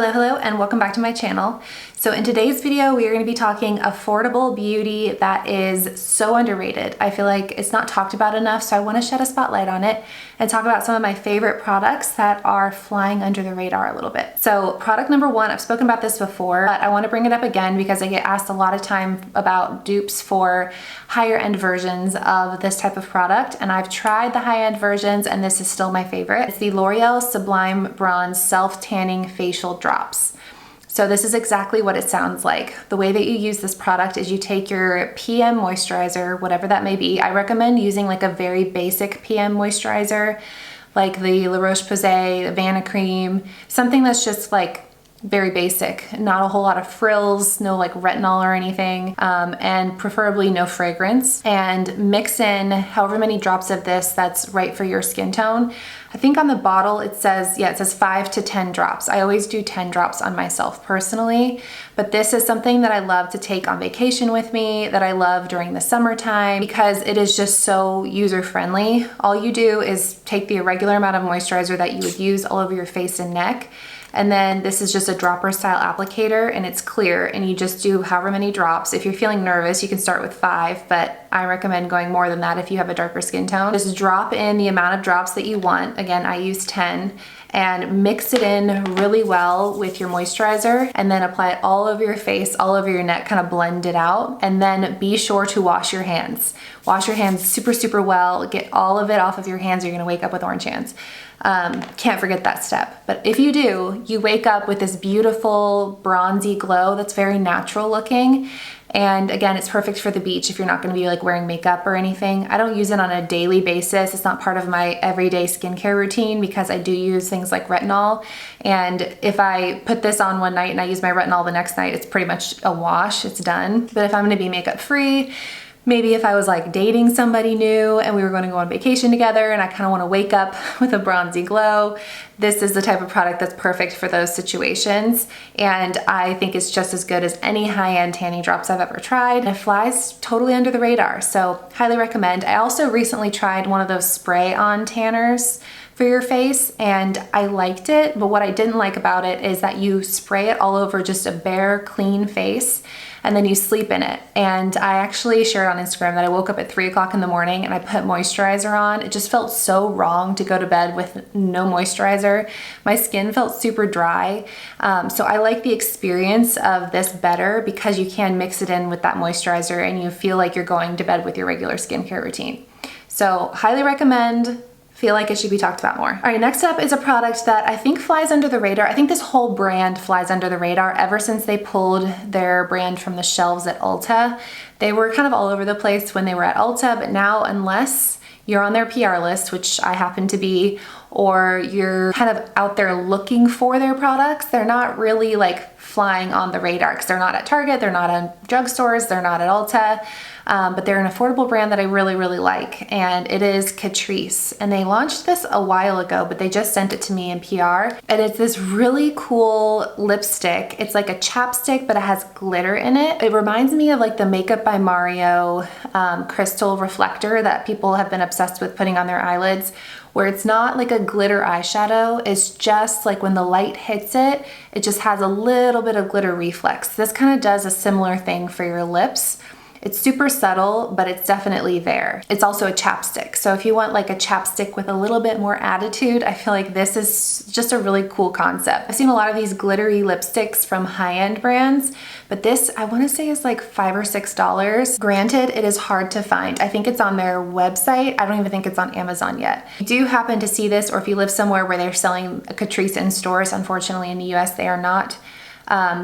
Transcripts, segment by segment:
Hello and welcome back to my channel. So in today's video we are going to be talking affordable beauty that is so underrated. I feel like it's not talked about enough, so I want to shed a spotlight on it and talk about some of my favorite products that are flying under the radar a little bit. So product number one, I've spoken about this before, but I want to bring it up again because I get asked a lot of time about dupes for higher end versions of this type of product, and I've tried the high end versions and this is still my favorite. It's the L'Oreal Sublime Bronze Self Tanning Facial Drops. So this is exactly what it sounds like. The way that you use this product is you take your PM moisturizer, whatever that may be. I recommend using like a very basic PM moisturizer, like the La Roche-Posay, Vanna Cream, something that's just like very basic, not a whole lot of frills, no like retinol or anything, and preferably no fragrance. And mix in however many drops of this that's right for your skin tone. I think on the bottle it says, yeah, it says 5 to 10 drops. I always do 10 drops on myself personally, but this is something that I love to take on vacation with me, that I love during the summertime because it is just so user-friendly. All you do is take the irregular amount of moisturizer that you would use all over your face and neck, and then this is just a dropper style applicator and it's clear, and you just do however many drops. If you're feeling nervous, you can start with 5, but I recommend going more than that if you have a darker skin tone. Just drop in the amount of drops that you want. Again, I use 10, and mix it in really well with your moisturizer and then apply it all over your face, all over your neck, kind of blend it out, and then be sure to wash your hands. Wash your hands super well, get all of it off of your hands or you're gonna wake up with orange hands. Can't forget that step. But if you do, you wake up with this beautiful bronzy glow that's very natural looking. And again, it's perfect for the beach if you're not gonna be like wearing makeup or anything. I don't use it on a daily basis. It's not part of my everyday skincare routine because I do use things like retinol. And if I put this on one night and I use my retinol the next night, it's pretty much a wash, it's done. But if I'm gonna be makeup free, maybe if I was like dating somebody new and we were going to go on vacation together and I kind of want to wake up with a bronzy glow, this is the type of product that's perfect for those situations. And I think it's just as good as any high-end tanning drops I've ever tried. And it flies totally under the radar, so highly recommend. I also recently tried one of those spray-on tanners for your face and I liked it, but what I didn't like about it is that you spray it all over just a bare, clean face and then you sleep in it. And I actually shared on Instagram that I woke up at 3 o'clock in the morning and I put moisturizer on. It just felt so wrong to go to bed with no moisturizer. My skin felt super dry. So I like the experience of this better because you can mix it in with that moisturizer and you feel like you're going to bed with your regular skincare routine. So highly recommend. Feel like it should be talked about more. All right, next up is a product that I think flies under the radar. I think this whole brand flies under the radar ever since they pulled their brand from the shelves at Ulta. They were kind of all over the place when they were at Ulta, but now unless you're on their PR list, which I happen to be, or you're kind of out there looking for their products, they're not really like flying on the radar because they're not at Target, they're not in drugstores, they're not at Ulta. But they're an affordable brand that I really like, and it is Catrice. And they launched this a while ago, but they just sent it to me in PR. And it's this really cool lipstick. It's like a chapstick, but it has glitter in it. It reminds me of like the Makeup by Mario crystal reflector that people have been obsessed with putting on their eyelids, where it's not like a glitter eyeshadow, it's just like when the light hits it, it just has a little bit of glitter reflex. This kind of does a similar thing for your lips. It's super subtle, but it's definitely there. It's also a chapstick. So if you want like a chapstick with a little bit more attitude, I feel like this is just a really cool concept. I've seen a lot of these glittery lipsticks from high-end brands, but this I want to say is like $5 or $6. Granted, it is hard to find. I think it's on their website. I don't even think it's on Amazon yet. If you do happen to see this, or if you live somewhere where they're selling a Catrice in stores, unfortunately in the US they are not.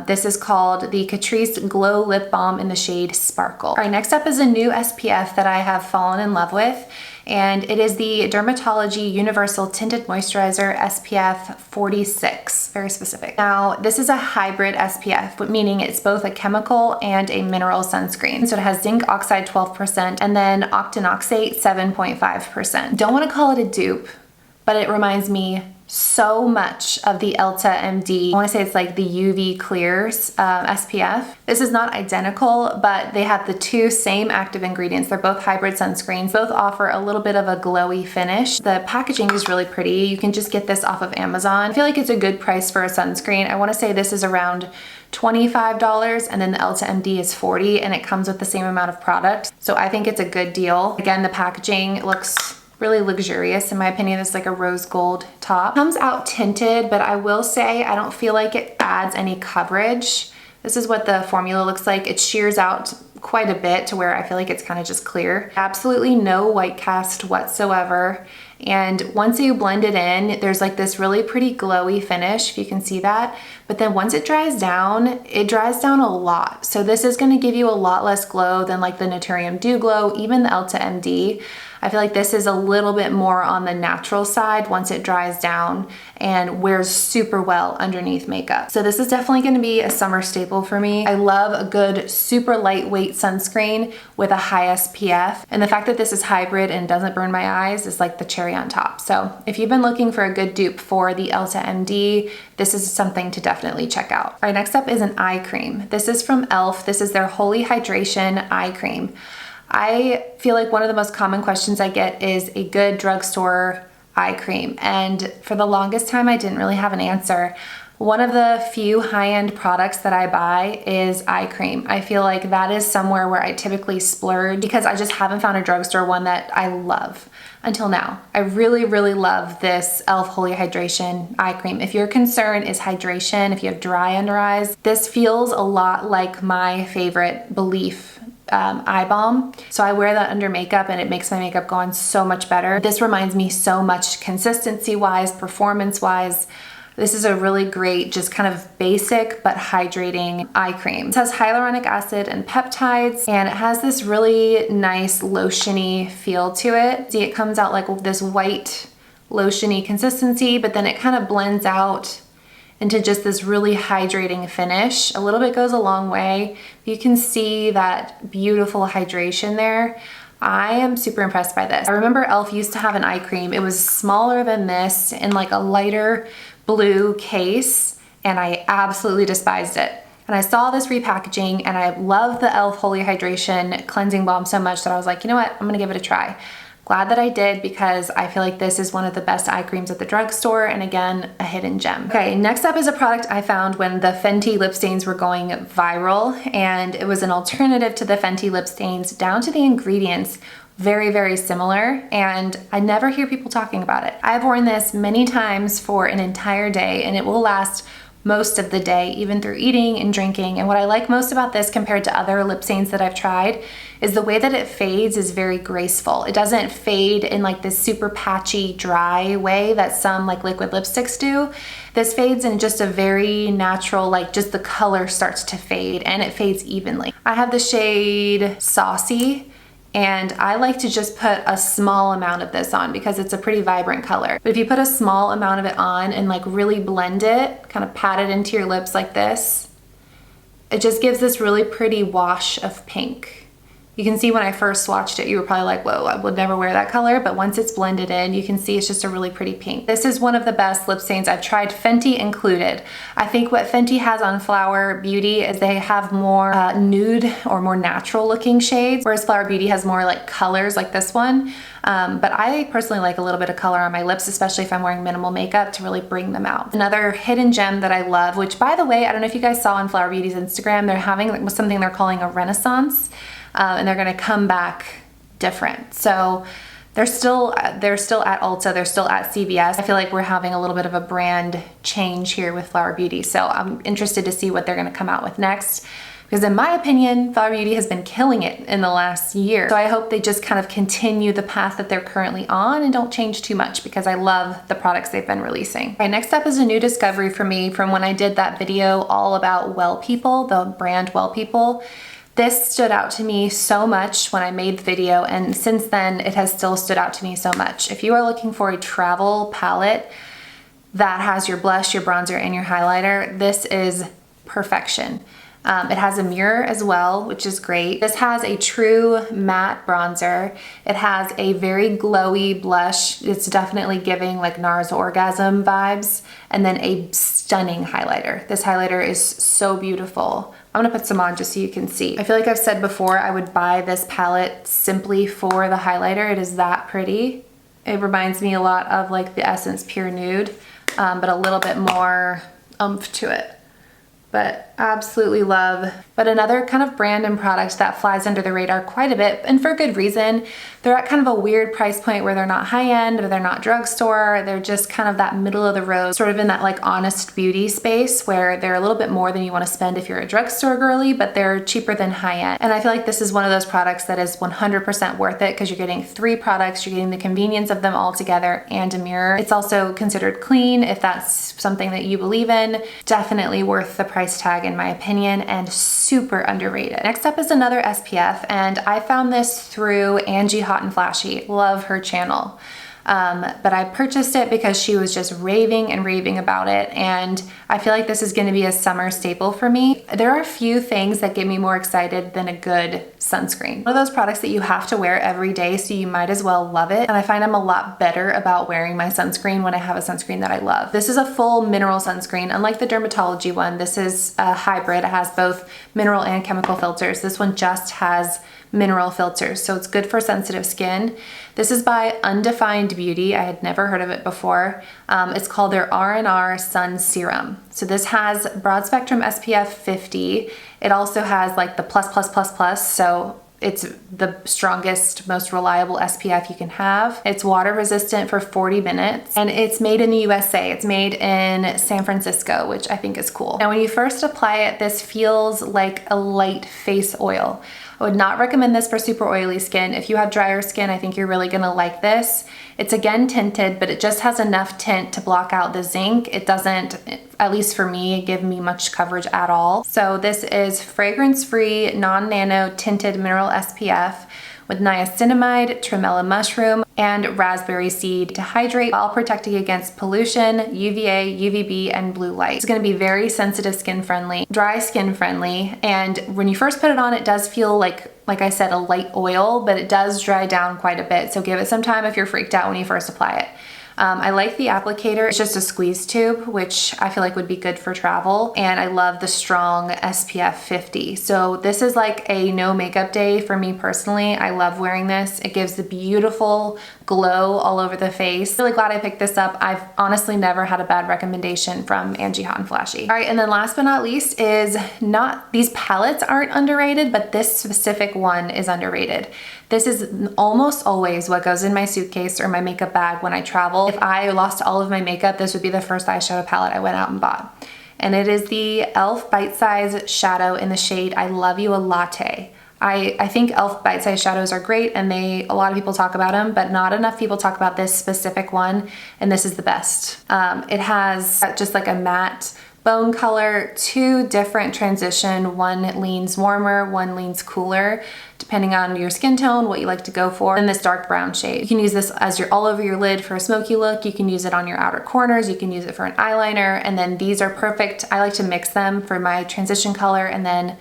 This is called the Catrice Glow Lip Balm in the shade Sparkle. All right, next up is a new SPF that I have fallen in love with, and it is the Dermatology Universal Tinted Moisturizer SPF 46, very specific. Now, this is a hybrid SPF, meaning it's both a chemical and a mineral sunscreen. So it has zinc oxide 12% and then octinoxate 7.5%. Don't want to call it a dupe, but it reminds me so much of the Elta MD. I want to say it's like the UV Clears SPF. This is not identical, but they have the two same active ingredients. They're both hybrid sunscreens. Both offer a little bit of a glowy finish. The packaging is really pretty. You can just get this off of Amazon. I feel like it's a good price for a sunscreen. I want to say this is around $25, and then the Elta MD is $40, and it comes with the same amount of product. So I think it's a good deal. Again, the packaging looks really luxurious in my opinion. It's like a rose gold top. It comes out tinted, but I will say I don't feel like it adds any coverage. This is what the formula looks like. It shears out quite a bit to where I feel like it's kind of just clear. Absolutely no white cast whatsoever. And once you blend it in, there's like this really pretty glowy finish, if you can see that. But then once it dries down a lot. So this is gonna give you a lot less glow than like the Naturium Dew Glow, even the Elta MD. I feel like this is a little bit more on the natural side once it dries down and wears super well underneath makeup. So this is definitely gonna be a summer staple for me. I love a good super lightweight sunscreen with a high SPF. And the fact that this is hybrid and doesn't burn my eyes is like the cherry on top. So if you've been looking for a good dupe for the Elta MD, this is something to definitely check out. All right, next up is an eye cream. This is from e.l.f. This is their Holy Hydration Eye Cream. I feel like one of the most common questions I get is a good drugstore eye cream. And for the longest time, I didn't really have an answer. One of the few high-end products that I buy is eye cream. I feel like that is somewhere where I typically splurge because I just haven't found a drugstore one that I love until now. I really, really love this e.l.f. Holy Hydration Eye Cream. If your concern is hydration, if you have dry under eyes, this feels a lot like my favorite Belief eye balm. So I wear that under makeup and it makes my makeup go on so much better. This reminds me so much consistency wise, performance wise. This is a really great, just kind of basic but hydrating eye cream. It has hyaluronic acid and peptides, and it has this really nice lotiony feel to it. See, it comes out like this white lotiony consistency, but then it kind of blends out into just this really hydrating finish. A little bit goes a long way. You can see that beautiful hydration there. I am super impressed by this. I remember e.l.f. used to have an eye cream. It was smaller than this in like a lighter blue case, and I absolutely despised it. And I saw this repackaging, and I love the e.l.f. Holy Hydration Cleansing Balm so much that I was like, you know what, I'm gonna give it a try. Glad that I did, because I feel like this is one of the best eye creams at the drugstore, and again, a hidden gem. Okay, next up is a product I found when the Fenty lip stains were going viral, and it was an alternative to the Fenty lip stains down to the ingredients. Very, very similar, and I never hear people talking about it. I've worn this many times for an entire day, and it will last most of the day, even through eating and drinking. And what I like most about this compared to other lip stains that I've tried is the way that it fades is very graceful. It doesn't fade in like this super patchy, dry way that some like liquid lipsticks do. This fades in just a very natural, like just the color starts to fade and it fades evenly. I have the shade Saucy, and I like to just put a small amount of this on because it's a pretty vibrant color. But if you put a small amount of it on and like really blend it, kind of pat it into your lips like this, it just gives this really pretty wash of pink. You can see when I first swatched it, you were probably like, whoa, I would never wear that color. But once it's blended in, you can see it's just a really pretty pink. This is one of the best lip stains I've tried, Fenty included. I think what Fenty has on Flower Beauty is they have more nude or more natural looking shades, whereas Flower Beauty has more like colors like this one. But I personally like a little bit of color on my lips, especially if I'm wearing minimal makeup, to really bring them out. Another hidden gem that I love, which by the way, I don't know if you guys saw on Flower Beauty's Instagram, they're having like something they're calling a renaissance. And they're gonna come back different. So they're still at Ulta, they're still at CVS. I feel like we're having a little bit of a brand change here with Flower Beauty. So I'm interested to see what they're gonna come out with next. Because in my opinion, Flower Beauty has been killing it in the last year. So I hope they just kind of continue the path that they're currently on and don't change too much, because I love the products they've been releasing. Okay, next up is a new discovery for me from when I did that video all about Well People, the brand Well People. This stood out to me so much when I made the video, and since then it has still stood out to me so much. If you are looking for a travel palette that has your blush, your bronzer, and your highlighter, this is perfection. It has a mirror as well, which is great. This has a true matte bronzer. It has a very glowy blush. It's definitely giving like NARS Orgasm vibes. And then a stunning highlighter. This highlighter is so beautiful. I'm gonna put some on just so you can see. I feel like I've said before, I would buy this palette simply for the highlighter. It is that pretty. It reminds me a lot of like the Essence Pure Nude, but a little bit more oomph to it. But absolutely love. But another kind of brand and product that flies under the radar quite a bit, and for good reason. They're at kind of a weird price point where they're not high-end or they're not drugstore. They're just kind of that middle of the road, sort of in that like honest beauty space where they're a little bit more than you want to spend if you're a drugstore girly, but they're cheaper than high-end. And I feel like this is one of those products that is 100% worth it because you're getting 3 products, you're getting the convenience of them all together and a mirror. It's also considered clean if that's something that you believe in. Definitely worth the price tag in my opinion, and super underrated. Next up is another SPF, and I found this through Angie Hot and Flashy. Love her channel. But I purchased it because she was just raving and raving about it, and I feel like this is going to be a summer staple for me. There are a few things that get me more excited than a good sunscreen. One of those products that you have to wear every day, so you might as well love it, and I find I'm a lot better about wearing my sunscreen when I have a sunscreen that I love. This is a full mineral sunscreen. Unlike the Dermatology one, this is a hybrid. It has both mineral and chemical filters. This one just has mineral filters, so it's good for sensitive skin. This is by Undefined Beauty. I had never heard of it before. It's called their R&R Sun Serum. So this has broad spectrum SPF 50. It also has like the plus, so it's the strongest, most reliable SPF you can have. It's water resistant for 40 minutes, and it's made in the USA. It's made in San Francisco, which I think is cool. Now, when you first apply it, this feels like a light face oil. I would not recommend this for super oily skin. If you have drier skin, I think you're really gonna like this. It's again tinted, but it just has enough tint to block out the zinc. It doesn't, at least for me, give me much coverage at all. So this is fragrance-free, non-nano tinted mineral SPF with niacinamide, tremella mushroom, and raspberry seed to hydrate while protecting against pollution, UVA, UVB, and blue light. It's gonna be very sensitive skin friendly, dry skin friendly, and when you first put it on, it does feel like I said, a light oil, but it does dry down quite a bit, so give it some time if you're freaked out when you first apply it. I like the applicator. It's just a squeeze tube, which I feel like would be good for travel. And I love the strong SPF 50. So this is like a no makeup day for me personally. I love wearing this. It gives the beautiful glow all over the face. Really glad I picked this up. I've honestly never had a bad recommendation from Angie Hot and Flashy. All right, and then last but not least is these palettes aren't underrated, but this specific one is underrated. This is almost always what goes in my suitcase or my makeup bag when I travel. If I lost all of my makeup, this would be the first eyeshadow palette I went out and bought. And it is the e.l.f. Bite Size Shadow in the shade I Love You a Latte. I think e.l.f. Bite Size shadows are great, and a lot of people talk about them, but not enough people talk about this specific one, and this is the best. It has just like a matte bone color, 2 different transition. One leans warmer, one leans cooler, depending on your skin tone, what you like to go for. And this dark brown shade. You can use this as all over your lid for a smoky look. You can use it on your outer corners. You can use it for an eyeliner. And then these are perfect. I like to mix them for my transition color and then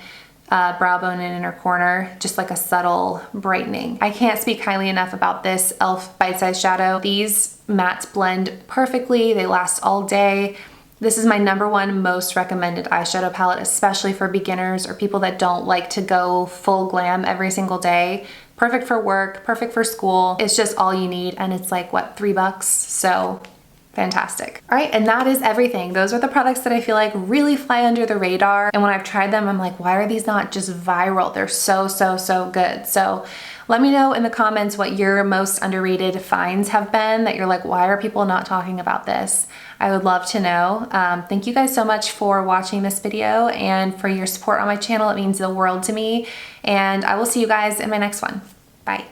brow bone and inner corner, just like a subtle brightening. I can't speak highly enough about this e.l.f. Bite Size Shadow. These mattes blend perfectly. They last all day. This is my #1 most recommended eyeshadow palette, especially for beginners or people that don't like to go full glam every single day. Perfect for work, perfect for school. It's just all you need, and it's like, what, $3? So fantastic. All right, and that is everything. Those are the products that I feel like really fly under the radar, and when I've tried them, I'm like, why are these not just viral? They're so, so, so good. So let me know in the comments what your most underrated finds have been that you're like, why are people not talking about this? I would love to know. Thank you guys so much for watching this video and for your support on my channel. It means the world to me, and I will see you guys in my next one. Bye.